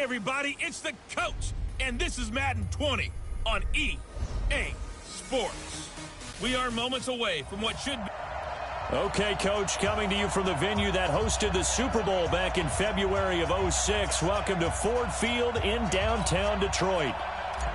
everybody, it's the coach, and this is Madden 20 on EA Sports. We are moments away from what should be. Okay, Coach, coming to you from the venue that hosted the Super Bowl back in February of '06. Welcome to Ford Field in downtown Detroit.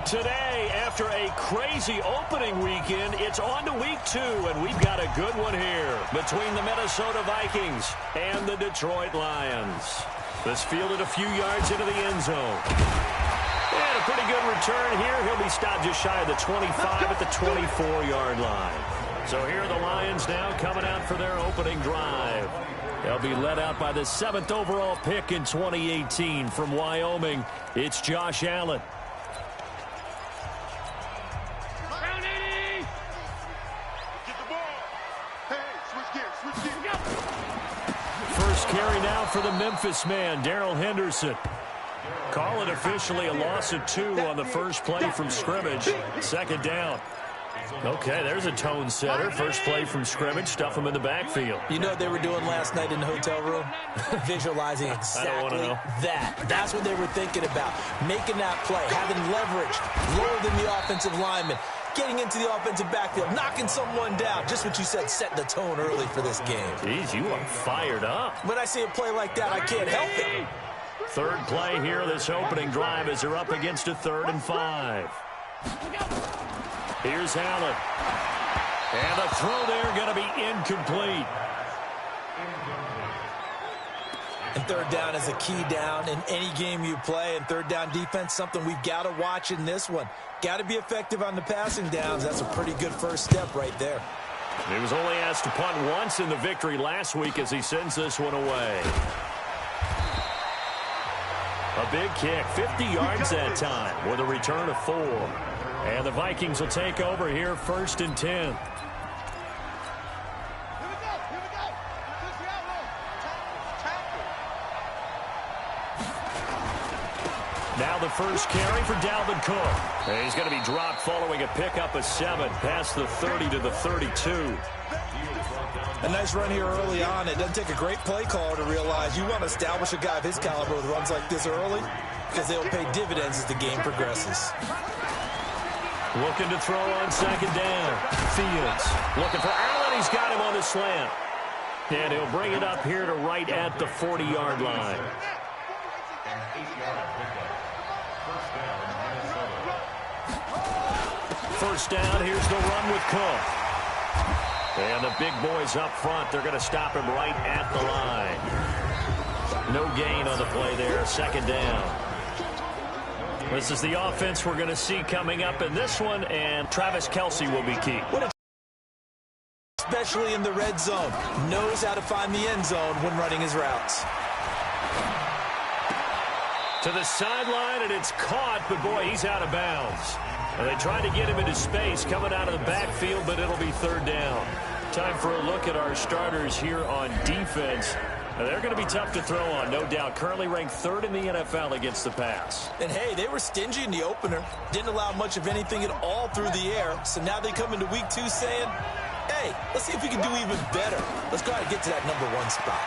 Today, after a crazy opening weekend, it's on to week 2, and we've got a good one here between the Minnesota Vikings and the Detroit Lions. This fielded a few yards into the end zone. And a pretty good return here. He'll be stopped just shy of the 25 at the 24-yard line. So here are the Lions now coming out for their opening drive. They'll be led out by the 7th overall pick in 2018 from Wyoming. It's Josh Allen. First carry now for the Memphis man, Darrell Henderson. Call it officially a loss of 2 on the first play from scrimmage. Second down. Okay, there's a tone setter. First play from scrimmage, stuff him in the backfield. You know what they were doing last night in the hotel room? Visualizing exactly that. That's what they were thinking about. Making that play, having leverage, lower than the offensive lineman, getting into the offensive backfield, knocking someone down. Just what you said, set the tone early for this game. Jeez, you are fired up. When I see a play like that, I can't help it. Third play here, this opening drive as they're up against a 3rd and 5. Here's Allen. And the throw there going to be incomplete. And third down is a key down in any game you play. And third down defense, something we've got to watch in this one. Got to be effective on the passing downs. That's a pretty good first step right there. He was only asked to punt once in the victory last week as he sends this one away. A big kick, 50 yards that time with a return of 4. And the Vikings will take over here 1st and 10. Now the first carry for Dalvin Cook. And he's going to be dropped following a pickup of 7 past the 30 to the 32. A nice run here early on. It doesn't take a great play caller to realize you want to establish a guy of his caliber with runs like this early because they'll pay dividends as the game progresses. Looking to throw on second down. Fields looking for Allen. He's got him on the slant. And he'll bring it up here to right at the 40-yard line. First down, here's the run with Cook. And the big boys up front, they're going to stop him right at the line. No gain on the play there, second down. This is the offense we're going to see coming up in this one, and Travis Kelce will be key. Especially in the red zone. Knows how to find the end zone when running his routes. To the sideline, and it's caught, but boy, he's out of bounds. And they tried to get him into space coming out of the backfield, but it'll be third down. Time for a look at our starters here on defense. Now, they're going to be tough to throw on, no doubt. Currently ranked 3rd in the NFL against the pass. And, hey, they were stingy in the opener. Didn't allow much of anything at all through the air. So now they come into week 2 saying, hey, let's see if we can do even better. Let's go ahead and get to that number 1 spot.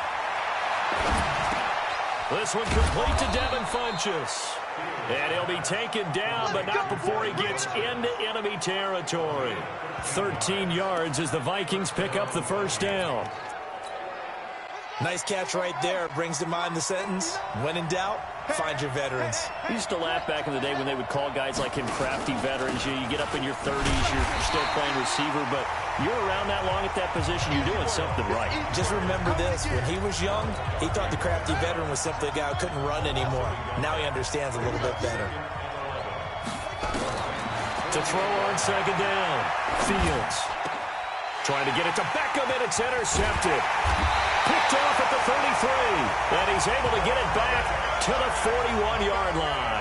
This one complete to Devin Funchess. And he'll be taken down, but not before he gets into enemy territory. 13 yards as the Vikings pick up the first down. Nice catch right there. Brings to mind the sentence, when in doubt, find your veterans. I used to laugh back in the day when they would call guys like him crafty veterans. You get up in your 30s, you're still playing receiver, but you're around that long at that position, you're doing something right. Just remember this, when he was young, he thought the crafty veteran was simply a guy who couldn't run anymore. Now he understands a little bit better. To throw on second down, Fields. Trying to get it to Beckham, and it's intercepted. Picked off at the 33, and he's able to get it back to the 41-yard line.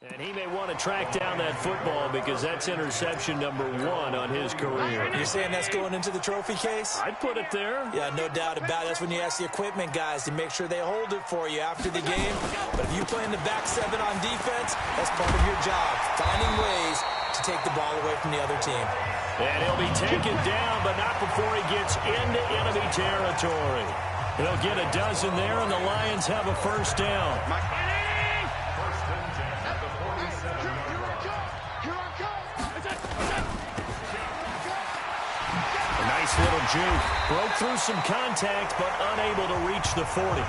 And he may want to track down that football because that's interception number 1 on his career. You're saying that's going into the trophy case? I'd put it there. Yeah, no doubt about it. That's when you ask the equipment guys to make sure they hold it for you after the game. But if you play in the back 7 on defense, that's part of your job, finding ways to take the ball away from the other team. And he'll be taken down, but not before he gets into enemy territory. He'll get a dozen there, and the Lions have a first down. A nice little juke. Broke through some contact, but unable to reach the 40.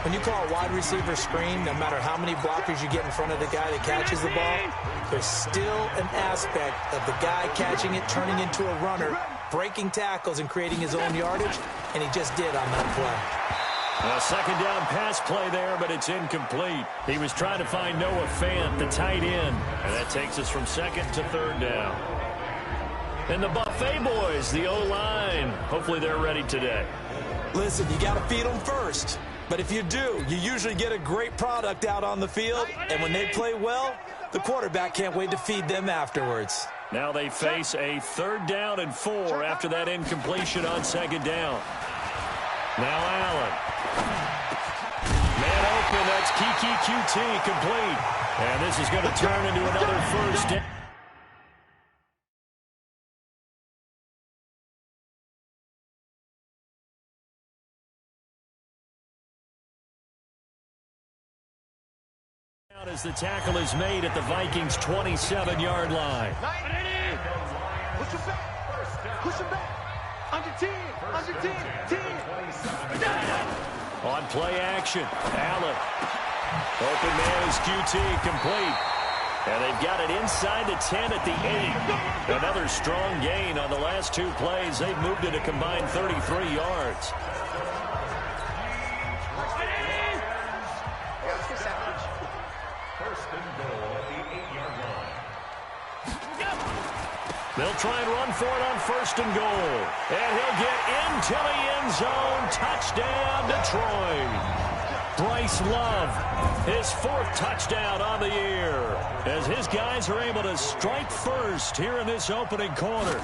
When you call a wide receiver screen, no matter how many blockers you get in front of the guy that catches the ball, there's still an aspect of the guy catching it, turning into a runner, breaking tackles and creating his own yardage, and he just did on that play. A second down pass play there, but it's incomplete. He was trying to find Noah Fant, the tight end, and that takes us from second to third down. And the Buffet boys, the O-line, hopefully they're ready today. Listen, you got to feed them first. But if you do, you usually get a great product out on the field, and when they play well, the quarterback can't wait to feed them afterwards. Now they face a 3rd down and 4 after that incompletion on second down. Now Allen. Man open, that's Kiki QT complete. And this is going to turn into another first down. As the tackle is made at the Vikings' 27-yard line. Push him back. Push him back. Under 10. Under 10. 10. On play action, Allen. Open man is QT complete. And they've got it inside the 10 at the 8. Another strong gain on the last 2 plays. They've moved it a combined 33 yards. They'll try and run for it on 1st and goal. And he'll get into the end zone. Touchdown, Detroit. Bryce Love, his 4th touchdown on the year, as his guys are able to strike first here in this opening quarter.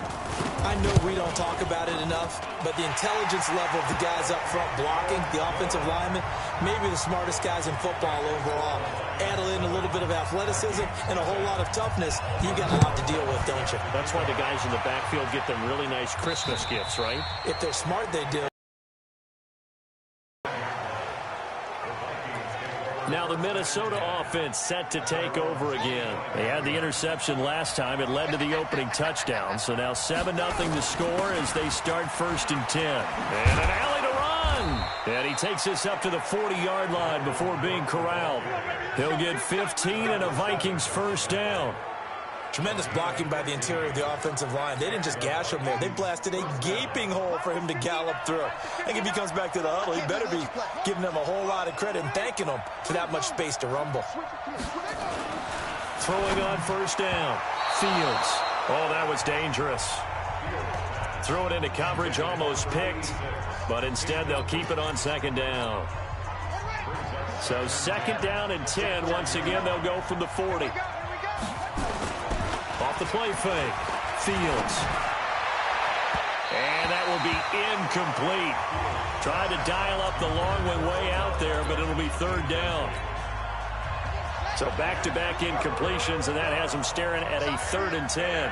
I know we don't talk about it enough, but the intelligence level of the guys up front blocking, the offensive linemen, maybe the smartest guys in football overall. Add in a little bit of athleticism and a whole lot of toughness, you've got a lot to deal with, don't you? That's why the guys in the backfield get them really nice Christmas gifts, right? If they're smart, they do. Now the Minnesota offense set to take over again. They had the interception last time. It led to the opening touchdown. So now 7-0 to score as they start 1st and 10. And an alley to run. And he takes this up to the 40-yard line before being corralled. He'll get 15 and a Vikings first down. Tremendous blocking by the interior of the offensive line. They didn't just gash him there. They blasted a gaping hole for him to gallop through. I think if he comes back to the huddle, he better be giving them a whole lot of credit and thanking them for that much space to rumble. Throwing on 1st down. Fields. Oh, that was dangerous. Throw it into coverage, almost picked. But instead, they'll keep it on 2nd down. So 2nd down and 10. Once again, they'll go from the 40. Off the play fake. Fields. And that will be incomplete. Tried to dial up the long one way out there, but it'll be 3rd down. So back-to-back incompletions, and that has them staring at a 3rd and 10.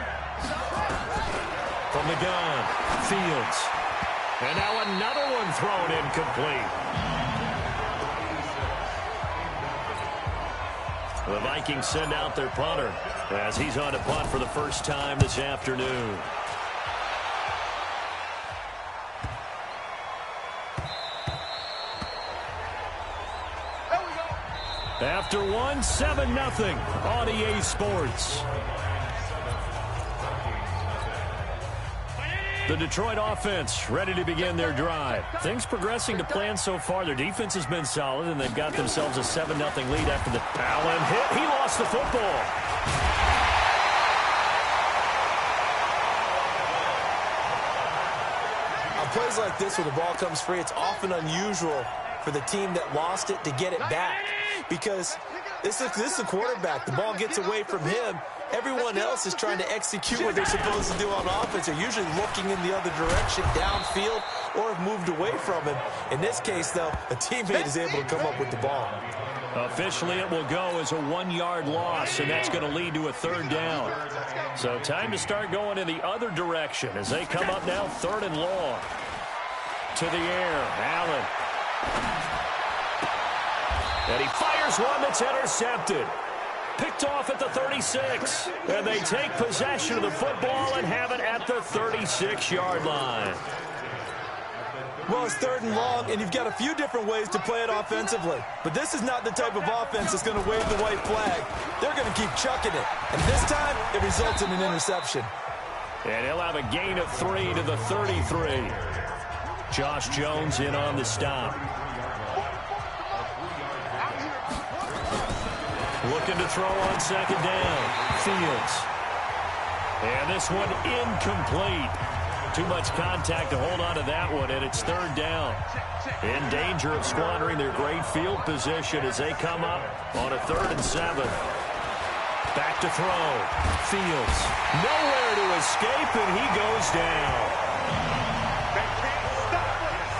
From the gun, Fields. And now another one thrown incomplete. The Vikings send out their punter as he's on to punt for the first time this afternoon. After 7-0 on EA Sports. The Detroit offense ready to begin their drive. Things progressing to plan so far. Their defense has been solid, and they've got themselves a 7-0 lead after the Allen hit. He lost the football. On plays like this where the ball comes free, it's often unusual for the team that lost it to get it back, because This is a quarterback. The ball gets away from him. Everyone else is trying to execute what they're supposed to do on offense. They're usually looking in the other direction, downfield, or have moved away from him. In this case, though, a teammate is able to come up with the ball. Officially, it will go as a 1-yard loss, and that's going to lead to a 3rd down. So time to start going in the other direction as they come up now 3rd and long. To the air, Allen. And he fires one that's intercepted. Picked off at the 36. And they take possession of the football and have it at the 36-yard line. Well, it's 3rd and long, and you've got a few different ways to play it offensively. But this is not the type of offense that's going to wave the white flag. They're going to keep chucking it. And this time, it results in an interception. And he'll have a gain of 3 to the 33. Josh Jones in on the stop. Looking to throw on 2nd down. Fields. And this one incomplete. Too much contact to hold on to that one, and it's 3rd down. In danger of squandering their great field position as they come up on a 3rd and 7. Back to throw. Fields. Nowhere to escape, and he goes down.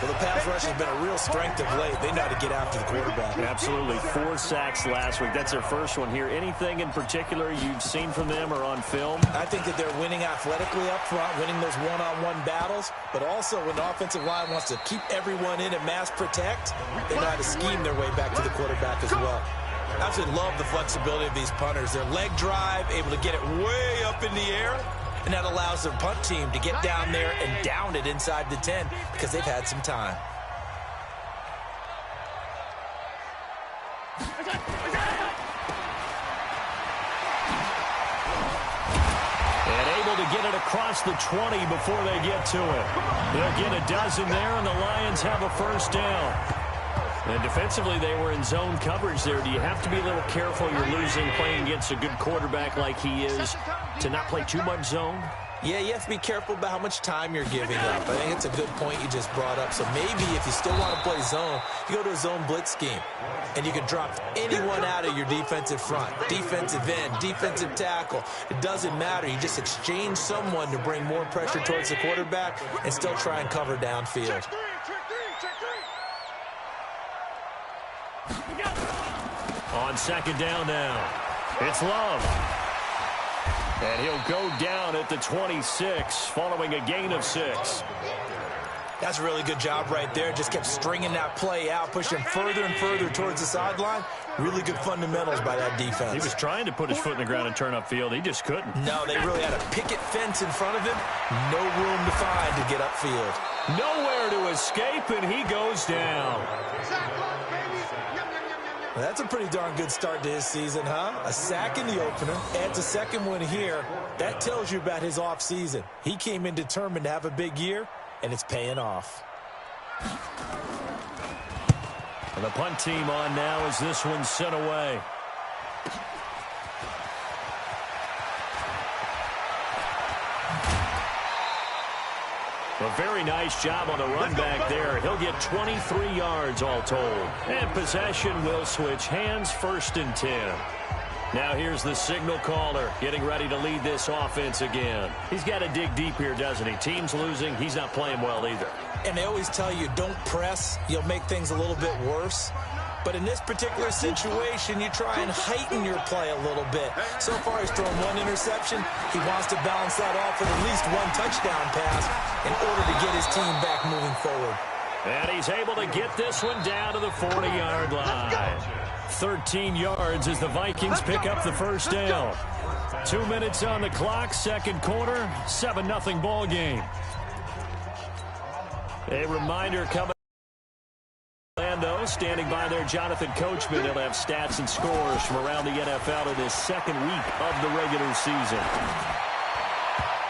Well, the pass rush has been a real strength of late. They know how to get after the quarterback. Absolutely. 4 sacks last week. That's their first one here. Anything in particular you've seen from them or on film? I think that they're winning athletically up front, winning those one-on-one battles, but also when the offensive line wants to keep everyone in and mass protect, they know how to scheme their way back to the quarterback as well. I absolutely love the flexibility of these punters. Their leg drive, able to get it way up in the air, and that allows their punt team to get down there and down it inside the 10 because they've had some time. And able to get it across the 20 before they get to it. They'll get a dozen there, and the Lions have a 1st down. And defensively, they were in zone coverage there. Do you have to be a little careful? You're losing playing against a good quarterback like he is to not play too much zone? Yeah, you have to be careful about how much time you're giving up. I think it's a good point you just brought up. So maybe if you still want to play zone, you go to a zone blitz scheme. And you can drop anyone out of your defensive front, defensive end, defensive tackle. It doesn't matter. You just exchange someone to bring more pressure towards the quarterback and still try and cover downfield. On 2nd down now, it's Love. And he'll go down at the 26 following a gain of 6. That's a really good job right there. Just kept stringing that play out, pushing further and further towards the sideline. Really good fundamentals by that defense. He was trying to put his foot in the ground and turn upfield. He just couldn't. No, they really had a picket fence in front of him. No room to find to get upfield. Nowhere to escape, and he goes down. Well, that's a pretty darn good start to his season, huh? A sack in the opener, adds a 2nd one here. That tells you about his offseason. He came in determined to have a big year, and it's paying off. And the punt team on now as this one's sent away. A very nice job on the run back there. He'll get 23 yards all told. And possession will switch hands, 1st and 10. Now here's the signal caller getting ready to lead this offense again. He's got to dig deep here, doesn't he? Team's losing. He's not playing well either. And they always tell you, don't press. You'll make things a little bit worse. But in this particular situation, you try and heighten your play a little bit. So far, he's thrown 1 interception. He wants to balance that off with at least 1 touchdown pass in order to get his team back moving forward. And he's able to get this one down to the 40-yard line. 13 yards as the Vikings pick up the 1st down. 2 minutes on the clock, 2nd quarter, 7-0 ball game. A reminder coming. Orlando standing by there, Jonathan Coachman. He'll have stats and scores from around the NFL in his 2nd week of the regular season.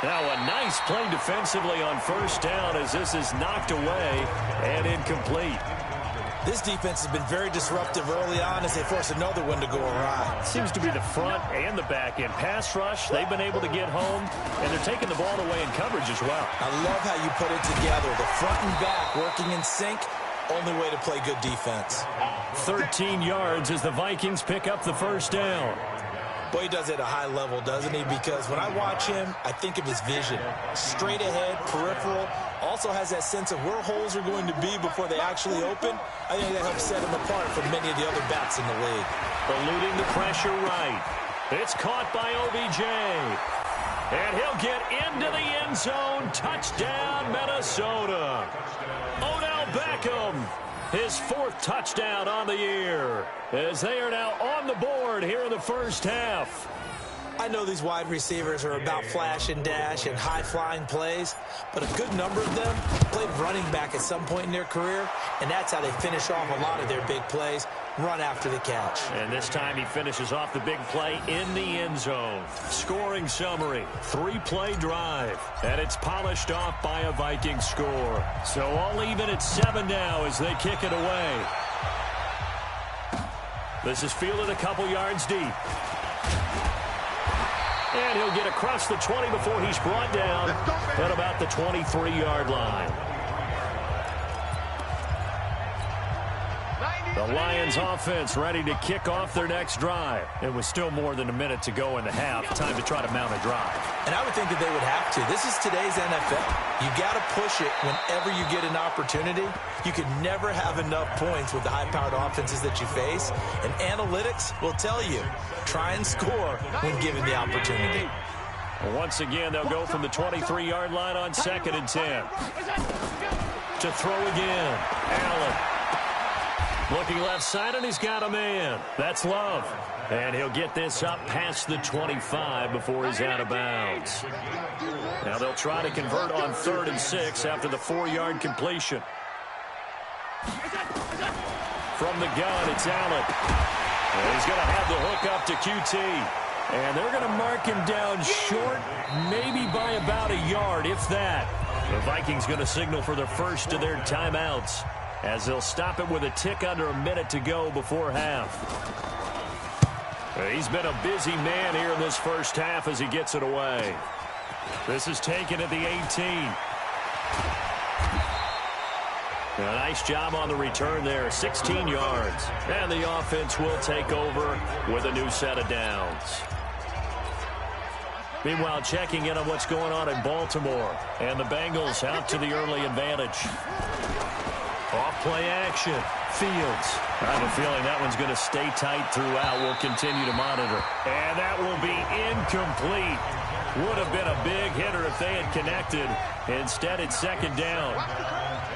Now a nice play defensively on 1st down as this is knocked away and incomplete. This defense has been very disruptive early on as they force another one to go awry. Seems to be the front and the back end. Pass rush, they've been able to get home, and they're taking the ball away in coverage as well. I love how you put it together. The front and back working in sync. Only way to play good defense. 13 yards as the Vikings pick up the first down. Boy, he does it at a high level, doesn't he? Because when I watch him, I think of his vision. Straight ahead, peripheral. Also has that sense of where holes are going to be before they actually open. I think that helps set him apart from many of the other backs in the league. Eluding the pressure right. It's caught by OBJ. And he'll get into the end zone. Touchdown, Minnesota. Odell Beckham, his 4th touchdown on the year, as they are now on the board here in the first half. I know these wide receivers are about flash and dash and high-flying plays, but a good number of them played running back at some point in their career, and that's how they finish off a lot of their big plays, run after the catch. And this time he finishes off the big play in the end zone. Scoring summary, 3-play drive, and it's polished off by a Viking score. So all even at 7 now as they kick it away. This is fielded a couple yards deep. And he'll get across the 20 before he's brought down at about the 23-yard line. The Lions offense ready to kick off their next drive. It was still more than a minute to go in the half. Time to try to mount a drive. And I would think that they would have to. This is today's NFL. You got to push it whenever you get an opportunity. You can never have enough points with the high-powered offenses that you face. And analytics will tell you, try and score when given the opportunity. Once again, they'll go from the 23-yard line on 2nd and 10. To throw again, Allen. Looking left side, and he's got a man. That's Love. And he'll get this up past the 25 before he's out of bounds. Now they'll try to convert on 3rd and 6 after the 4-yard completion. From the gun, it's Allen. And he's going to have the hook up to QT. And they're going to mark him down short, maybe by about a yard, if that. The Vikings going to signal for the first of their timeouts, as they'll stop it with a tick under a minute to go before half. He's been a busy man here in this first half as he gets it away. This is taken at the 18. A nice job on the return there, 16 yards. And the offense will take over with a new set of downs. Meanwhile, checking in on what's going on in Baltimore. And the Bengals out to the early advantage. Off-play action. Fields. I have a feeling that one's going to stay tight throughout. We'll continue to monitor. And that will be incomplete. Would have been a big hitter if they had connected. Instead, it's 2nd down.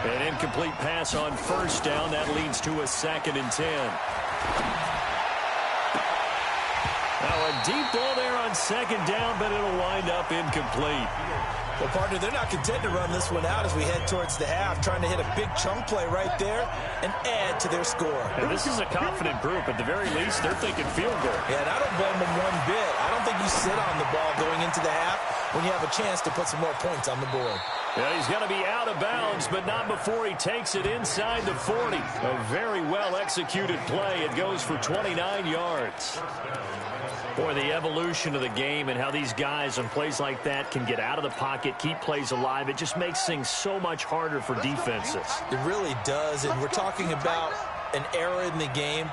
An incomplete pass on 1st down. That leads to a 2nd and 10. Now a deep ball there on 2nd down, but it'll wind up incomplete. Well, partner, they're not content to run this one out as we head towards the half, trying to hit a big chunk play right there and add to their score. And this is a confident group. At the very least, they're thinking field goal. Yeah, and I don't blame them one bit. I don't think you sit on the ball going into the half when you have a chance to put some more points on the board. Yeah, he's going to be out of bounds, but not before he takes it inside the 40. A very well-executed play. It goes for 29 yards. Boy, the evolution of the game and how these guys on plays like that can get out of the pocket, keep plays alive, it just makes things so much harder for defenses. It really does, and we're talking about an era in the game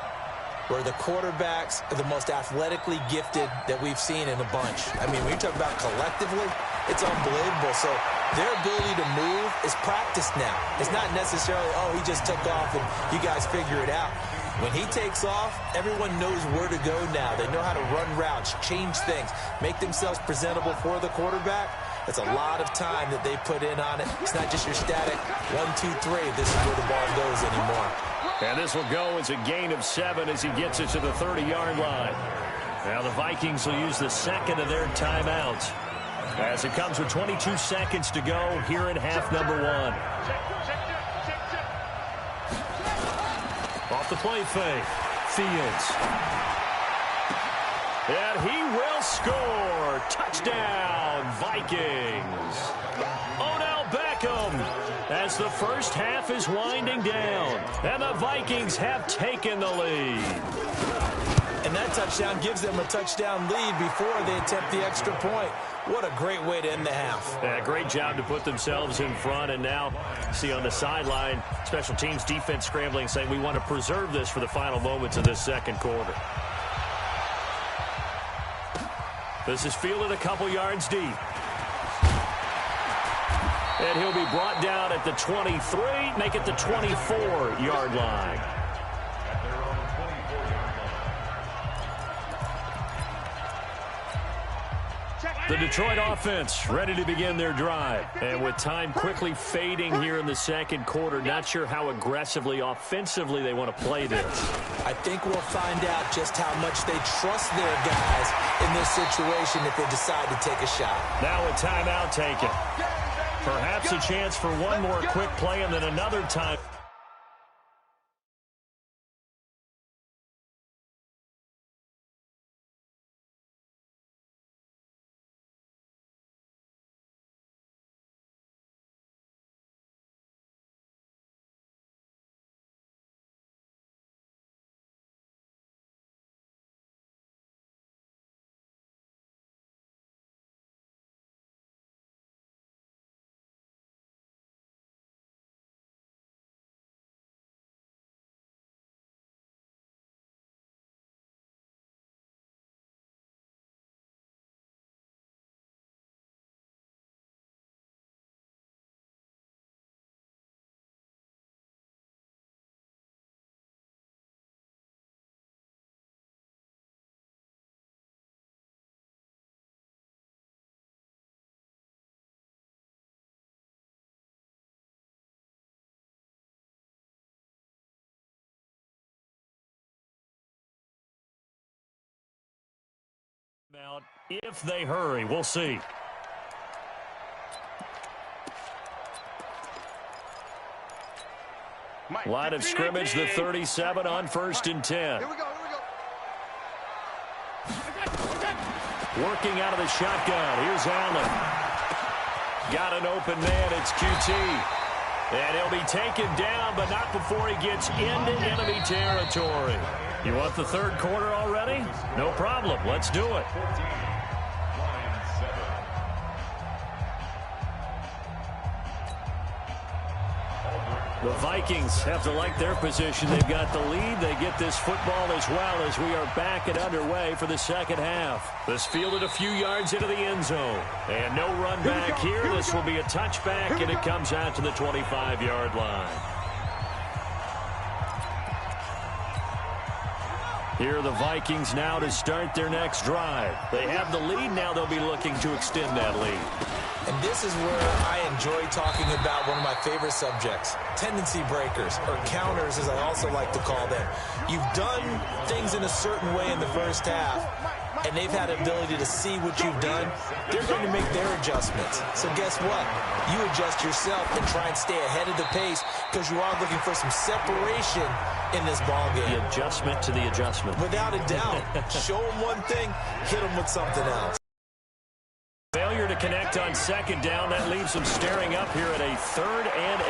where the quarterbacks are the most athletically gifted that we've seen in a bunch. I mean, when you talk about collectively, it's unbelievable. So their ability to move is practiced now. It's not necessarily, oh, he just took off and you guys figure it out. When he takes off, everyone knows where to go now. They know how to run routes, change things, make themselves presentable for the quarterback. That's a lot of time that they put in on it. It's not just your static 1, 2, 3. This is where the ball goes anymore. And this will go as a gain of 7 as he gets it to the 30-yard line. Now the Vikings will use the 2nd of their timeouts as it comes with 22 seconds to go here in half number 1. Off the play fake. Fields. And he will score. Touchdown, Vikings. Odell Beckham as the first half is winding down. And the Vikings have taken the lead. And that touchdown gives them a touchdown lead before they attempt the extra point. What a great way to end the half. Yeah, great job to put themselves in front. And now, see on the sideline, special teams defense scrambling, saying we want to preserve this for the final moments of this second quarter. This is fielded a couple yards deep. And he'll be brought down at the 23, make it the 24-yard line. The Detroit offense ready to begin their drive. And with time quickly fading here in the second quarter, not sure how aggressively, offensively they want to play this. I think we'll find out just how much they trust their guys in this situation if they decide to take a shot. Now a timeout taken. Perhaps a chance for one more quick play and then another time. Out if they hurry. We'll see. Line of scrimmage, the 37 on 1st and 10. Here we go. Working out of the shotgun. Here's Allen. Got an open man. It's QT. And he'll be taken down, but not before he gets into enemy territory. You want the third quarter already? No problem. Let's do it. The Vikings have to like their position. They've got the lead. They get this football as well as we are back and underway for the second half. This fielded a few yards into the end zone. And no run back here. This will be a touchback, and it comes out to the 25-yard line. Here are the Vikings now to start their next drive. They have the lead. Now they'll be looking to extend that lead. And this is where I enjoy talking about one of my favorite subjects, tendency breakers, or counters as I also like to call them. You've done things in a certain way in the first half, and they've had the ability to see what you've done. They're going to make their adjustments. So guess what? You adjust yourself and try and stay ahead of the pace because you are looking for some separation in this ball game. The adjustment to the adjustment. Without a doubt. Show them one thing, hit them with something else. Failure to connect on second down. That leaves them staring up here at a 3rd and 8.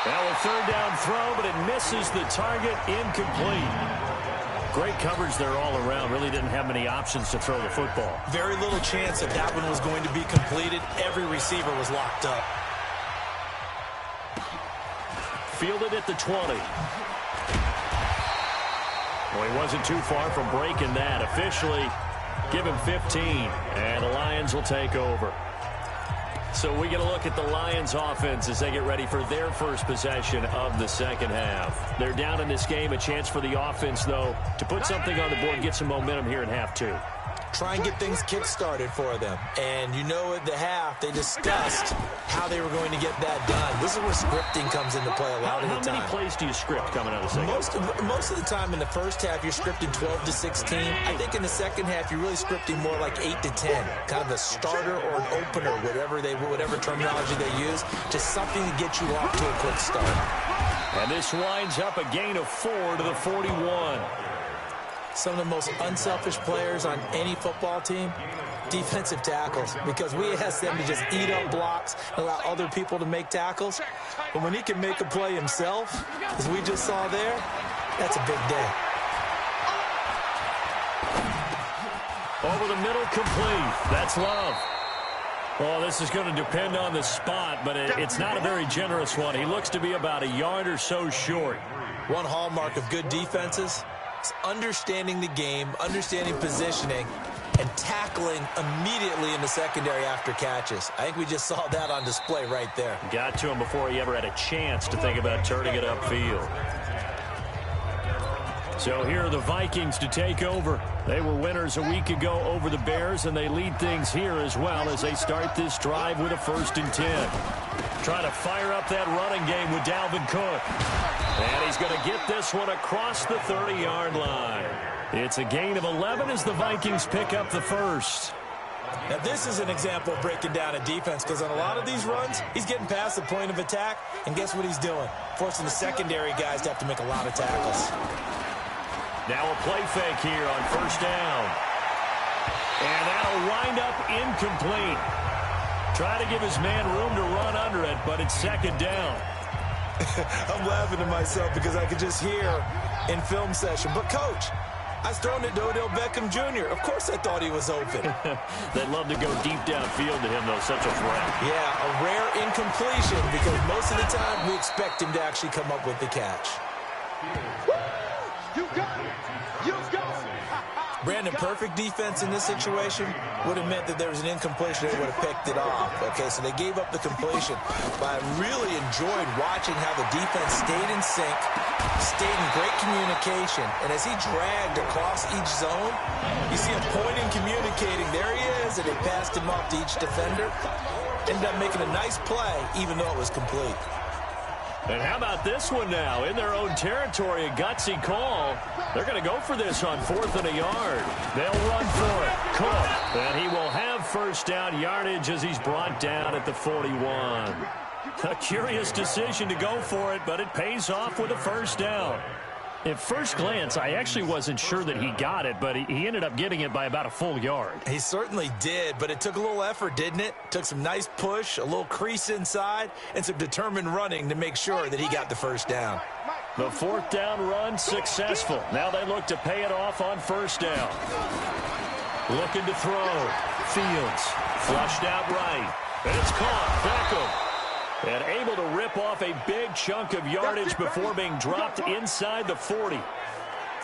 Now a 3rd down throw, but it misses the target. Incomplete. Great coverage there all around. Really didn't have many options to throw the football. Very little chance that that one was going to be completed. Every receiver was locked up. Fielded at the 20. Well, he wasn't too far from breaking that. Officially, give him 15, and the Lions will take over. So we get a look at the Lions offense as they get ready for their first possession of the second half. They're down in this game. A chance for the offense, though, to put something on the board and get some momentum here in half 2. Try and get things kick-started for them. And you know at the half, they discussed how they were going to get that done. This is where scripting comes into play a lot of the time. How many plays do you script coming out of the second? Most of the time in the first half, you're scripting 12 to 16. I think in the second half, you're really scripting more like 8 to 10. Kind of a starter or an opener, whatever terminology they use. Just something to get you off to a quick start. And this winds up a gain of 4 to the 41. Some of the most unselfish players on any football team, defensive tackles, because we ask them to just eat up blocks, allow other people to make tackles. But when he can make a play himself, as we just saw there, that's a big day. Over the middle, complete. That's Love. Well, this is going to depend on the spot, but it's not a very generous one. He looks to be about a yard or so short. One hallmark of good defenses is understanding the game, understanding positioning, and tackling immediately in the secondary after catches. I think we just saw that on display right there. Got to him before he ever had a chance to think about turning it upfield. So here are the Vikings to take over. They were winners a week ago over the Bears, and they lead things here as well as they start this drive with a 1st and 10. Trying to fire up that running game with Dalvin Cook. And he's going to get this one across the 30-yard line. It's a gain of 11 as the Vikings pick up the first. Now, this is an example of breaking down a defense, because on a lot of these runs, he's getting past the point of attack, and guess what he's doing? Forcing the secondary guys to have to make a lot of tackles. Now a play fake here on 1st down. And that'll wind up incomplete. Try to give his man room to run under it, but it's 2nd down. I'm laughing to myself because I could just hear in film session, but Coach, I was throwing it to Odell Beckham Jr. Of course I thought he was open. They'd love to go deep downfield to him, though. Such a threat. Yeah, a rare incompletion because most of the time we expect him to actually come up with the catch. You got it. You got it. Brandon, perfect defense in this situation would have meant that there was an incompletion. They would have picked it off. Okay, so they gave up the completion. But I really enjoyed watching how the defense stayed in sync, stayed in great communication. And as he dragged across each zone, you see him pointing, communicating. There he is, and they passed him off to each defender. Ended up making a nice play, even though it was complete. And how about this one now? In their own territory, a gutsy call. They're going to go for this on 4th and a yard. They'll run for it. Cook. And he will have 1st down yardage as he's brought down at the 41. A curious decision to go for it, but it pays off with a 1st down. At first glance, I actually wasn't sure that he got it, but he ended up getting it by about a full yard. He certainly did, but it took a little effort, didn't it? Took some nice push, a little crease inside, and some determined running to make sure that he got the 1st down. The 4th down run successful. Now they look to pay it off on 1st down. Looking to throw. Fields flushed out right. And it's caught. Beckham. And able to rip off a big chunk of yardage before being dropped inside the 40.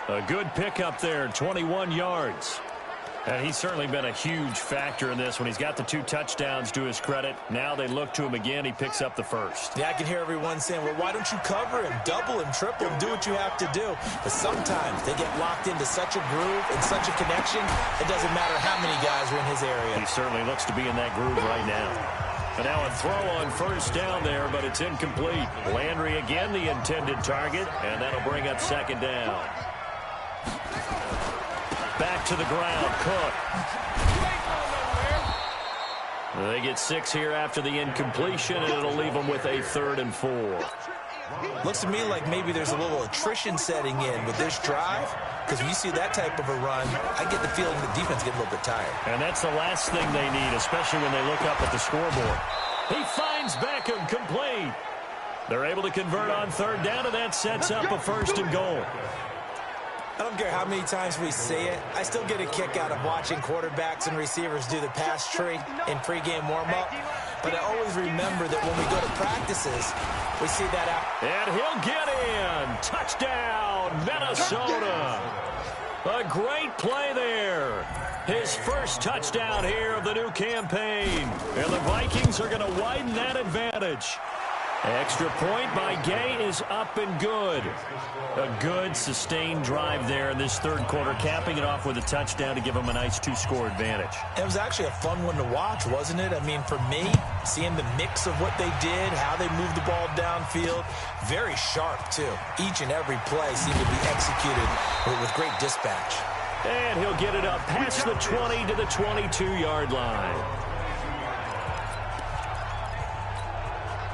A good pickup there, 21 yards. And he's certainly been a huge factor in this when he's got the 2 touchdowns to his credit. Now they look to him again. He picks up the 1st. Yeah, I can hear everyone saying, well, why don't you cover him, double him, triple him, do what you have to do. But sometimes they get locked into such a groove and such a connection, it doesn't matter how many guys are in his area. He certainly looks to be in that groove right now. And now a throw on 1st down there, but it's incomplete. Landry again the intended target, and that'll bring up 2nd down. Back to the ground, Cook. They get 6 here after the incompletion, and it'll leave them with a 3rd and 4. Looks to me like maybe there's a little attrition setting in with this drive, because when you see that type of a run, I get the feeling the defense gets a little bit tired. And that's the last thing they need, especially when they look up at the scoreboard. He finds Beckham, complete. They're able to convert on 3rd down, and that sets up a 1st and goal. I don't care how many times we see it. I still get a kick out of watching quarterbacks and receivers do the pass tree in pregame warm-up. But I always remember that when we go to practices, we see that out. And he'll get in. Touchdown, Minnesota. A great play there. His first touchdown here of the new campaign. And the Vikings are going to widen that advantage. Extra point by Gay is up and good. A good, sustained drive there in this 3rd quarter, capping it off with a touchdown to give them a nice 2-score advantage. It was actually a fun one to watch, wasn't it? I mean, for me, seeing the mix of what they did, how they moved the ball downfield, very sharp, too. Each and every play seemed to be executed with great dispatch. And he'll get it up past the 20 to the 22-yard line.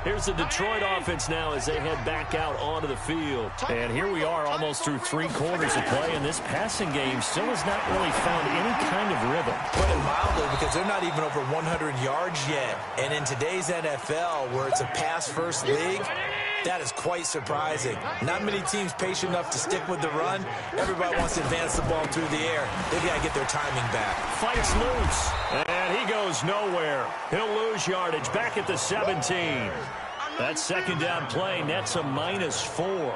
Here's the Detroit offense now as they head back out onto the field. And here we are almost through 3 quarters of play, and this passing game still has not really found any kind of rhythm. Put it mildly, because they're not even over 100 yards yet. And in today's NFL, where it's a pass-first league, That is quite surprising. Not many teams patient enough to stick with the run. Everybody wants to advance the ball through the air. They've got to get their timing back. Fights loose, and he goes nowhere. He'll lose yardage back at the 17. That second down play nets a -4.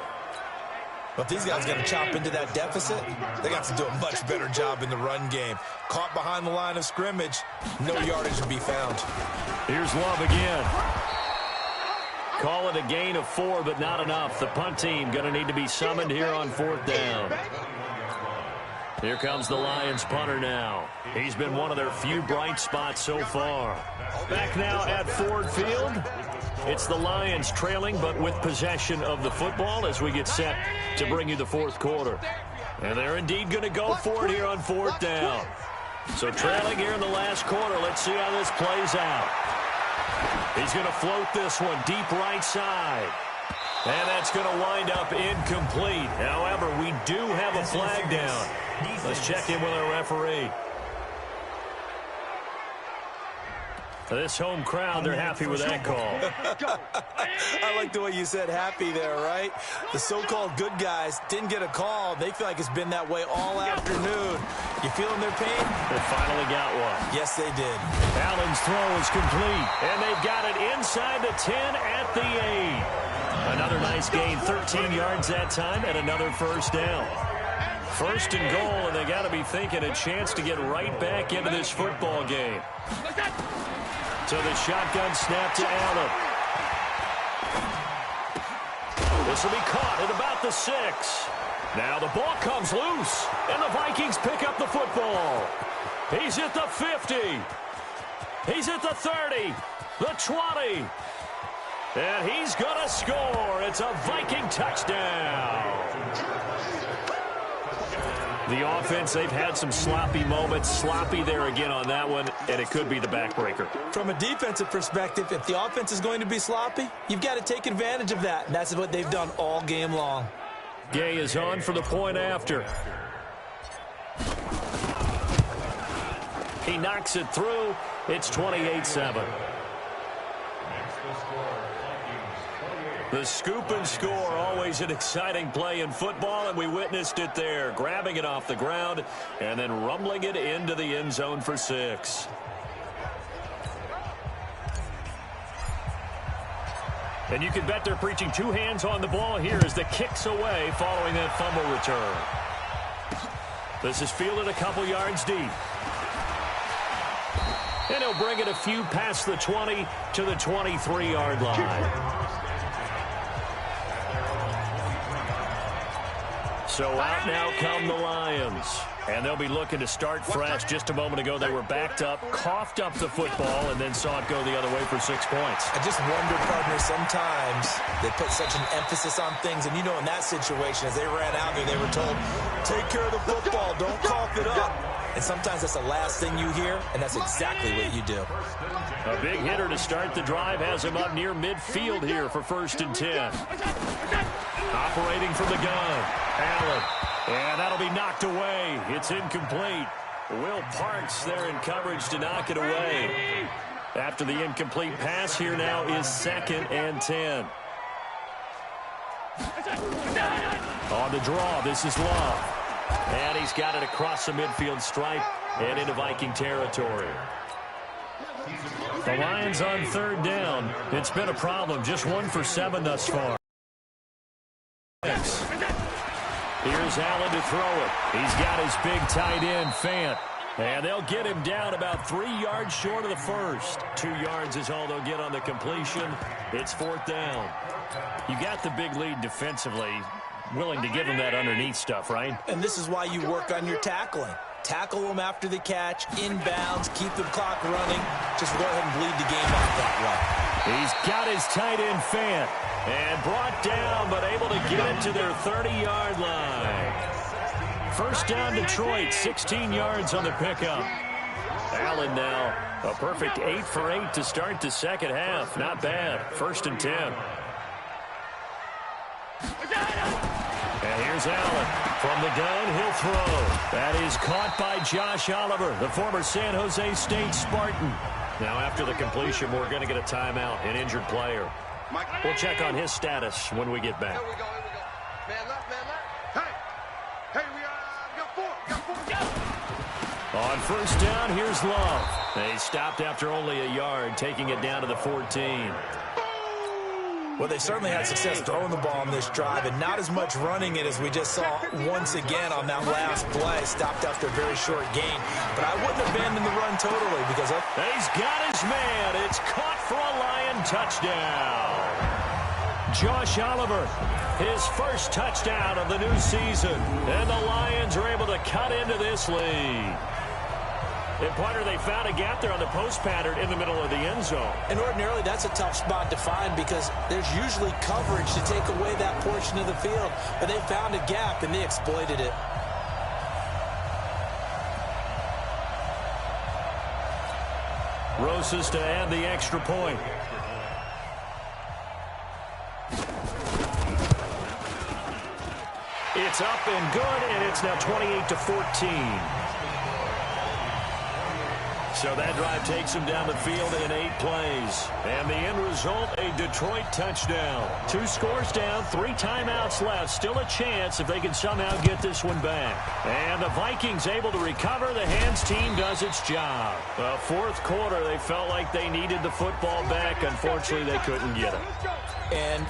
But if these guys got to chop into that deficit, they got to do a much better job in the run game. Caught behind the line of scrimmage, no yardage to be found. Here's Love again. Call it a gain of 4, but not enough. The punt team going to need to be summoned here on 4th down. Here comes the Lions punter now. He's been one of their few bright spots so far. Back now at Ford Field. It's the Lions trailing, but with possession of the football as we get set to bring you the 4th quarter. And they're indeed going to go for it here on 4th down. So trailing here in the last quarter. Let's see how this plays out. He's going to float this one deep right side. And that's going to wind up incomplete. However, we do have a flag down. Let's check in with our referee. This home crowd, they're happy with that call. I like the way you said happy there, right? The so-called good guys didn't get a call. They feel like it's been that way all afternoon. You feeling their pain? They finally got one. Yes, they did. Allen's throw is complete, and they've got it inside the 10 at the 8. Another nice gain, 13 yards that time, and another first down. First and goal, and they got to be thinking a chance to get right back into this football game. So the shotgun snap to Allen. This will be caught at about the 6. Now the ball comes loose, and the Vikings pick up the football. He's at the 50. He's at the 30, the 20. And he's going to score. It's a Viking touchdown. The offense, they've had some sloppy moments. Sloppy there again on that one, and it could be the backbreaker. From a defensive perspective, if the offense is going to be sloppy, you've got to take advantage of that. And that's what they've done all game long. Gay is on for the point after. He knocks it through. It's 28-7. The scoop and score, always an exciting play in football, and we witnessed it there. Grabbing it off the ground and then rumbling it into the end zone for 6. And you can bet they're preaching 2 hands on the ball here as the kick's away following that fumble return. This is fielded a couple yards deep. And he'll bring it a few past the 20 to the 23-yard line. So out now come the Lions. And they'll be looking to start fresh. Just a moment ago, they were backed up, coughed up the football, and then saw it go the other way for 6 points. I just wonder, partner, sometimes they put such an emphasis on things. And, you know, in that situation, as they ran out there, they were told, take care of the football, don't cough it up. And sometimes that's the last thing you hear, and that's exactly what you do. A big hitter to start the drive has him up near midfield here for 1st and 10. Operating from the gun, Allen. And that'll be knocked away. It's incomplete. Will Parks there in coverage to knock it away. After the incomplete pass, here now is 2nd and 10. On the draw, this is Love. And he's got it across the midfield stripe and into Viking territory. The Lions on 3rd down. It's been a problem. Just 1 for 7 thus far. Here's Allen to throw it. He's got his big tight end, Fant. And they'll get him down about 3 yards short of the first. 2 yards is all they'll get on the completion. It's 4th down. You got the big lead defensively. Willing to give him that underneath stuff, right? And this is why you work on your tackling. Tackle them after the catch, inbounds, keep the clock running. Just go ahead and bleed the game out that way. He's got his tight end, Fant. And brought down, but able to get it to their 30-yard line. 1st down, Detroit, 16 yards on the pickup. Allen now, a perfect 8 for 8 to start the second half. Not bad. 1st and 10. And here's Allen. From the gun, he'll throw. That is caught by Josh Oliver, the former San Jose State Spartan. Now, after the completion, we're going to get a timeout, an injured player. We'll check on his status when we get back. Here we go. Man left. Hey, we got four. On first down, here's Love. They stopped after only a yard, taking it down to the 14. Well, they certainly had success throwing the ball on this drive, and not as much running it as we just saw once again on that last play. Stopped after a very short gain. But I wouldn't abandon the run totally because he's got his man. It's caught for a Lion touchdown. Josh Oliver, his first touchdown of the new season. And the Lions are able to cut into this lead. And, partner, they found a gap there on the post pattern in the middle of the end zone. And ordinarily, that's a tough spot to find because there's usually coverage to take away that portion of the field. But they found a gap, and they exploited it. Rosas to add the extra point. It's up and good, and it's now 28-14. So that drive takes him down the field in 8 plays. And the end result, a Detroit touchdown. 2 scores down, 3 timeouts left. Still a chance if they can somehow get this one back. And the Vikings able to recover. The hands team does its job. Well, fourth quarter, they felt like they needed the football back. Unfortunately, they couldn't get it. And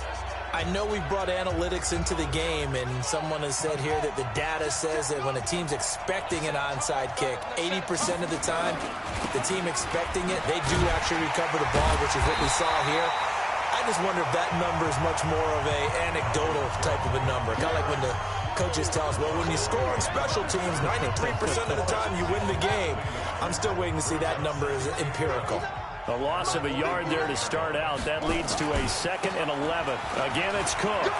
I know we brought analytics into the game, and someone has said here that the data says that when a team's expecting an onside kick, 80% of the time, the team expecting it, they do actually recover the ball, which is what we saw here. I just wonder if that number is much more of a anecdotal type of a number. Kind of like when the coaches tell us, well, when you score on special teams, 93% of the time you win the game. I'm still waiting to see that number is empirical. A loss of a yard there to start out. That leads to a 2nd and 11. Again, it's Cook.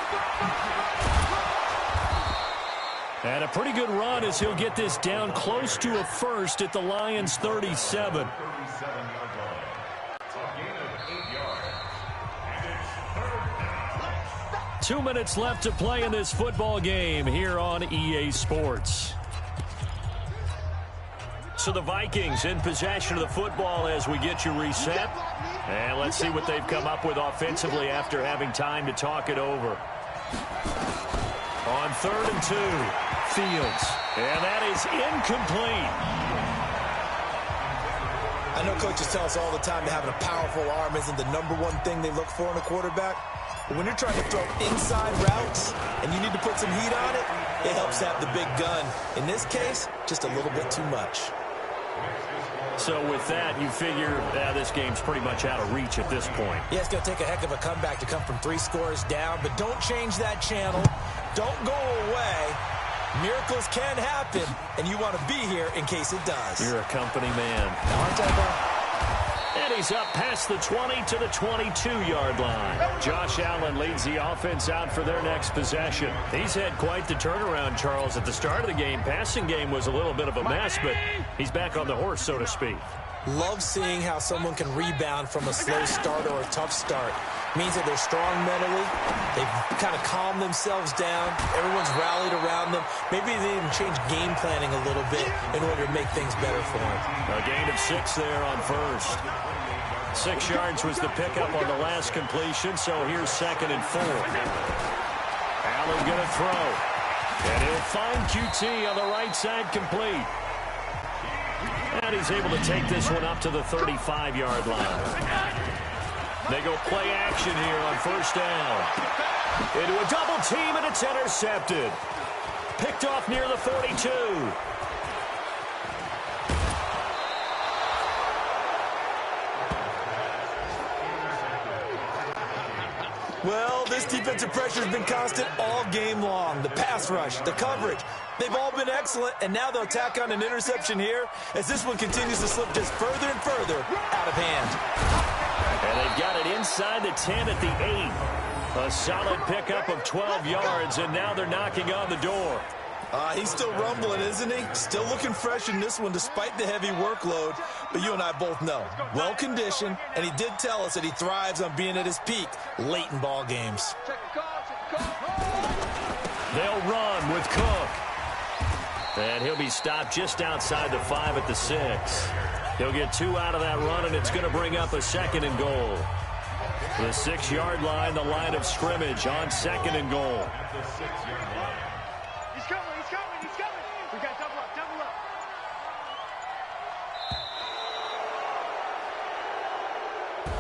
And a pretty good run as he'll get this down close to a first at the Lions' 37. Two minutes left to play in this football game here on EA Sports. So the Vikings in possession of the football as we get you reset. And let's see what they've come up with offensively after having time to talk it over. On 3rd and 2, Fields. And that is incomplete. I know coaches tell us all the time that having a powerful arm isn't the #1 thing they look for in a quarterback. But when you're trying to throw inside routes and you need to put some heat on it, it helps have the big gun. In this case, just a little bit too much. So with that, you figure this game's pretty much out of reach at this point. Yeah, it's going to take a heck of a comeback to come from 3 scores down, but don't change that channel. Don't go away. Miracles can happen, and you want to be here in case it does. You're a company man. Now, aren't I, though? And he's up past the 20 to the 22-yard line. Josh Allen leads the offense out for their next possession. He's had quite the turnaround, Charles. At the start of the game, passing game was a little bit of a mess, but he's back on the horse, so to speak. Love seeing how someone can rebound from a slow start or a tough start. Means that they're strong mentally. They've kind of calmed themselves down. Everyone's rallied around them. Maybe they even change game planning a little bit in order to make things better for them. A gain of 6 there on first. 6 yards was the pickup on the last completion, so here's 2nd and 4. Allen going to throw. And he'll find QT on the right side complete. And he's able to take this one up to the 35-yard line. They go play action here on first down. Into a double team, and it's intercepted. Picked off near the 42. Well, this defensive pressure has been constant all game long. The pass rush, the coverage, they've all been excellent, and now they'll tack on an interception here as this one continues to slip just further and further out of hand. And they've got it inside the 10 at the 8. A solid pickup of 12 yards, and now they're knocking on the door. He's still rumbling, isn't he? Still looking fresh in this one despite the heavy workload. But you and I both know, well-conditioned, and he did tell us that he thrives on being at his peak late in ball games. They'll run with Cook. And he'll be stopped just outside the 5 at the 6. He'll get 2 out of that run, and it's going to bring up a 2nd and goal. The 6-yard line, the line of scrimmage on 2nd and goal. He's coming, he's coming, he's coming. We got double up, double up.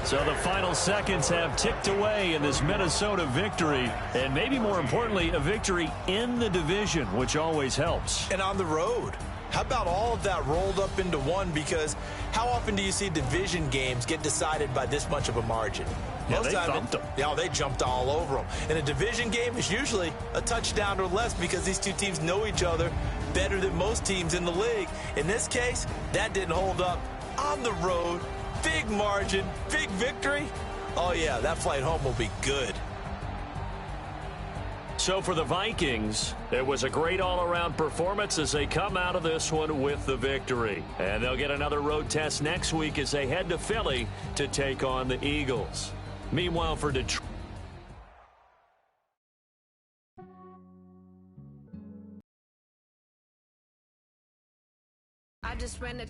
So the final seconds have ticked away in this Minnesota victory, and maybe more importantly, a victory in the division, which always helps. And on the road. How about all of that rolled up into one? Because how often do you see division games get decided by this much of a margin? Yeah, they thumped them. Yeah, they jumped all over them. And a division game is usually a touchdown or less because these two teams know each other better than most teams in the league. In this case, that didn't hold up. On the road, big margin, big victory. Oh, yeah, that flight home will be good. So for the Vikings, it was a great all-around performance as they come out of this one with the victory. And they'll get another road test next week as they head to Philly to take on the Eagles. Meanwhile, for Detroit, I just ran a